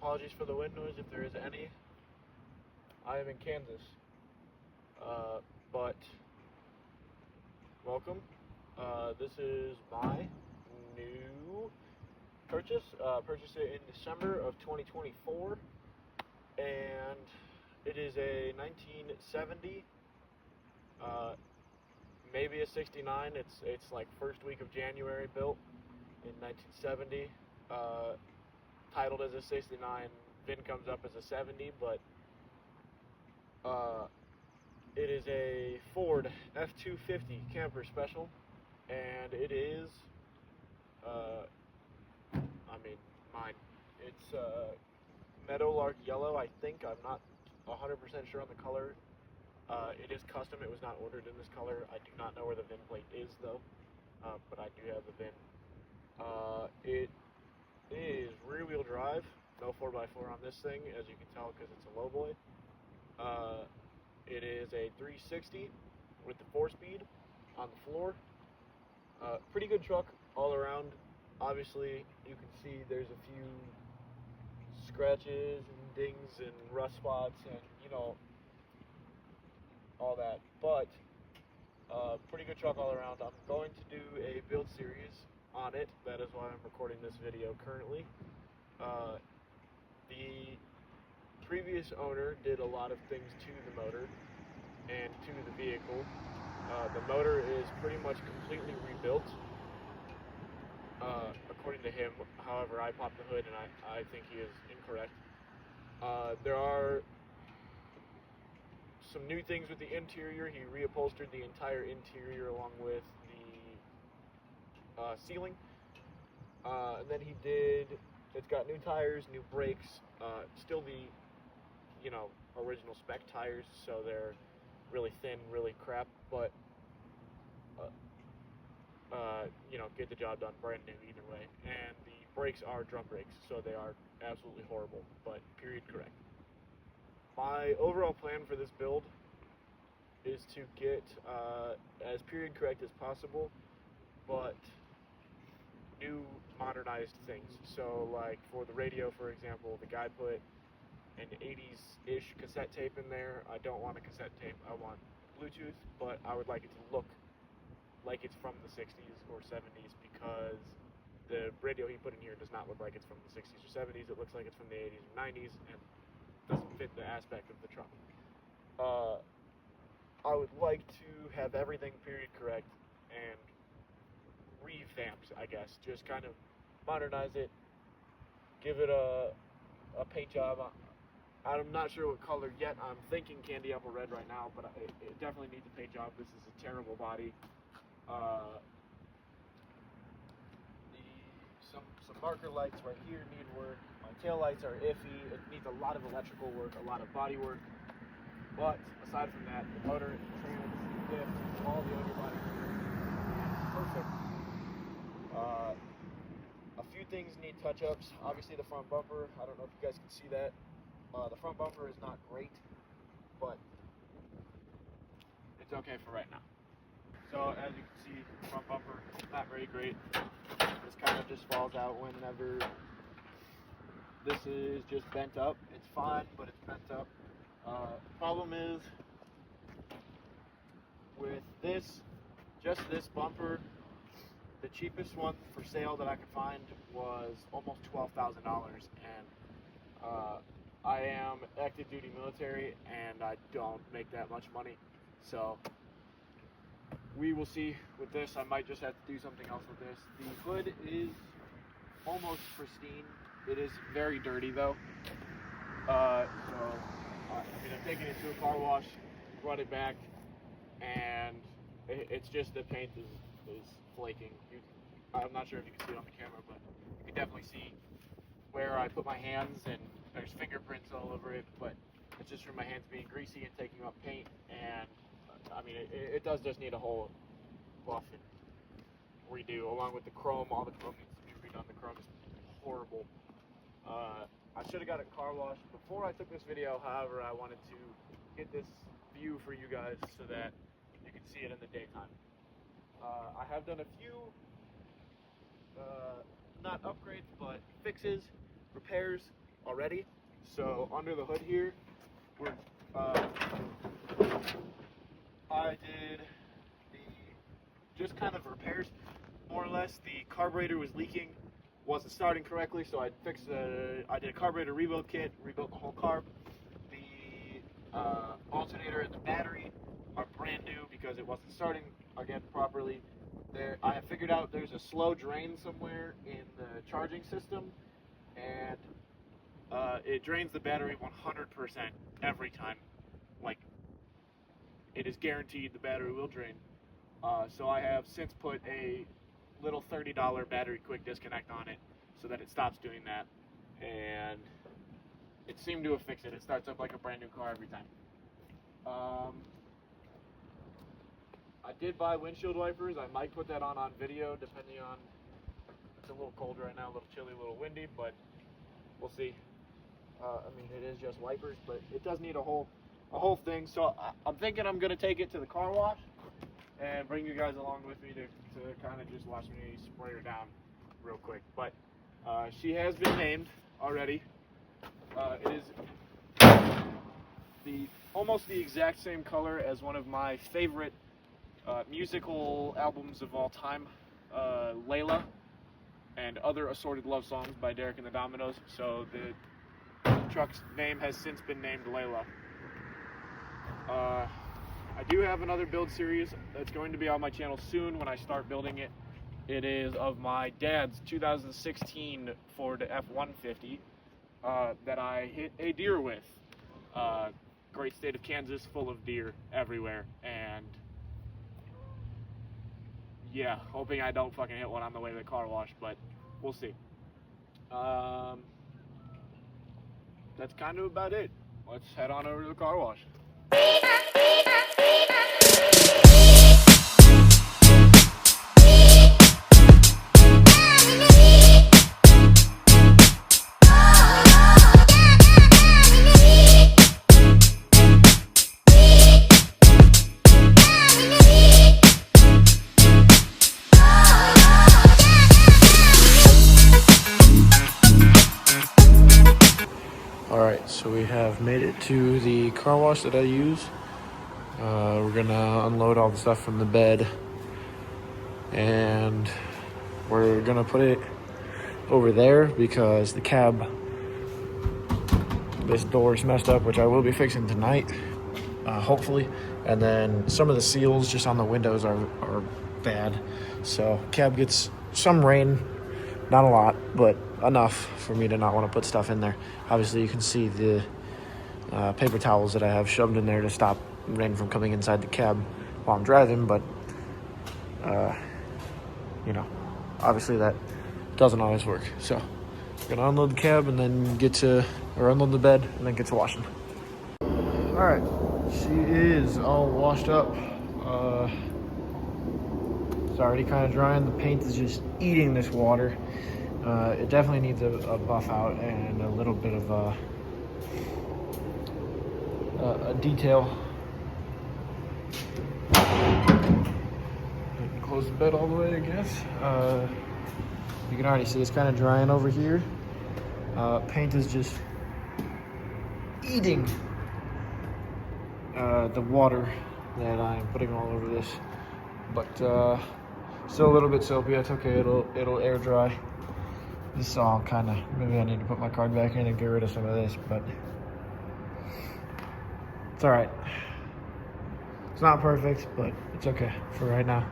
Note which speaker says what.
Speaker 1: apologies for the wind noise if there is any. I am in Kansas. But welcome. This is my new purchase. Purchased it in December of 2024, and it is a 1970, maybe a 69. It's like first week of January built in 1970. Titled as a 69. VIN comes up as a 70, but it is a Ford F250 camper special, and it is, mine. It's Meadowlark yellow, I think. I'm not 100% sure on the color. It is custom. It was not ordered in this color. I do not know where the VIN plate is, though, but I do have the VIN. It is rear-wheel drive. No 4x4 on this thing, as you can tell, because it's a lowboy. It is a 360 with the 4-speed on the floor. Pretty good truck all around. Obviously, you can see there's a few scratches and dings and rust spots and, all that. But, pretty good truck all around. I'm going to do a build series on it. That is why I'm recording this video currently. The previous owner did a lot of things to the motor and to the vehicle. The motor is pretty much completely rebuilt, according to him. However, I popped the hood and I think he is incorrect. There are some new things with the interior. He reupholstered the entire interior along with the ceiling. And then it's got new tires, new brakes, still the original spec tires, so they're really thin, really crap, but get the job done, brand new either way. And the brakes are drum brakes, so they are absolutely horrible, but period correct. My overall plan for this build is to get as period correct as possible, but new modernized things. So like for the radio, for example, the guy put an 80s-ish cassette tape in there. I don't want a cassette tape. I want Bluetooth, but I would like it to look like it's from the 60s or 70s, because the radio he put in here does not look like it's from the 60s or 70s. It looks like it's from the 80s or 90s and doesn't fit the aspect of the truck. I would like to have everything period correct and revamped, I guess. Just kind of modernize it, give it a paint job. I'm not sure what color yet. I'm thinking candy apple red right now, but it definitely needs a paint job. This is a terrible body. Some marker lights right here need work. My tail lights are iffy. It needs a lot of electrical work, a lot of body work. But aside from that, the motor, trans, diff, all the underbody is perfect. A few things need touch-ups. Obviously the front bumper, I don't know if you guys can see that. The front bumper is not great, but it's okay for right now. So as you can see, the front bumper, not very great. This kind of just falls out whenever this is just bent up. It's fine, but it's bent up. Problem is, with just this bumper, the cheapest one for sale that I could find was almost $12,000, and I am active duty military and I don't make that much money, so we will see with this. I might just have to do something else with this. The hood is almost pristine. It is very dirty though, I'm taking it to a car wash, run it back, and it's just the paint is flaking. I'm not sure if you can see it on the camera, but you can definitely see where I put my hands, and there's fingerprints all over it, but it's just from my hands being greasy and taking up paint, and it does just need a whole buff and redo, along with the chrome. All the chrome needs to be redone. The chrome is horrible. I should have got a car wash before I took this video. However, I wanted to get this view for you guys so that you can see it in the daytime. I have done a few, not upgrades, but fixes, repairs already. So under the hood here, we're I did just kind of repairs, more or less. The carburetor was leaking, wasn't starting correctly, so I did a carburetor rebuild kit, rebuilt the whole carb. The alternator and the battery are brand new because it wasn't starting again properly. I have figured out there's a slow drain somewhere in the charging system, and it drains the battery 100% every time. Like, it is guaranteed the battery will drain. So I have since put a little $30 battery quick disconnect on it so that it stops doing that, and it seemed to have fixed it. It starts up like a brand new car every time. I did buy windshield wipers. I might put that on video depending on, it's a little cold right now, a little chilly, a little windy, but we'll see. I mean, it is just wipers, but it does need a whole thing. So I'm thinking I'm gonna take it to the car wash and bring you guys along with me to kind of just watch me spray her down real quick. But she has been named already. It is almost the exact same color as one of my favorite musical albums of all time, Layla, and other assorted love songs by Derek and the Dominoes. So the truck's name has since been named Layla. I do have another build series that's going to be on my channel soon when I start building it. It is of my dad's 2016 Ford F250 that I hit a deer with. Great state of Kansas, full of deer everywhere, and yeah, hoping I don't fucking hit one on the way to the car wash, but we'll see. That's kind of about it. Let's head on over to the car wash. Alright, so we have made it to the car wash that I use. We're gonna unload all the stuff from the bed, and we're gonna put it over there because the cab, this door is messed up, which I will be fixing tonight, hopefully. And then some of the seals just on the windows are bad. So cab gets some rain, not a lot, but enough for me to not want to put stuff in there. Obviously, you can see the paper towels that I have shoved in there to stop rain from coming inside the cab while I'm driving, but you know, obviously that doesn't always work. So I'm gonna unload the cab and then unload the bed and then get to washing. All right, she is all washed up. It's already kind of drying. The paint is just eating this water. It definitely needs a buff out and a little bit of a detail. Close the bed all the way, I guess. You can already see it's kind of drying over here. Paint is just eating the water that I'm putting all over this, but still a little bit soapy. That's okay. It'll air dry. This all kind of, maybe I need to put my card back in and get rid of some of this, but it's all right. It's not perfect, but it's okay for right now.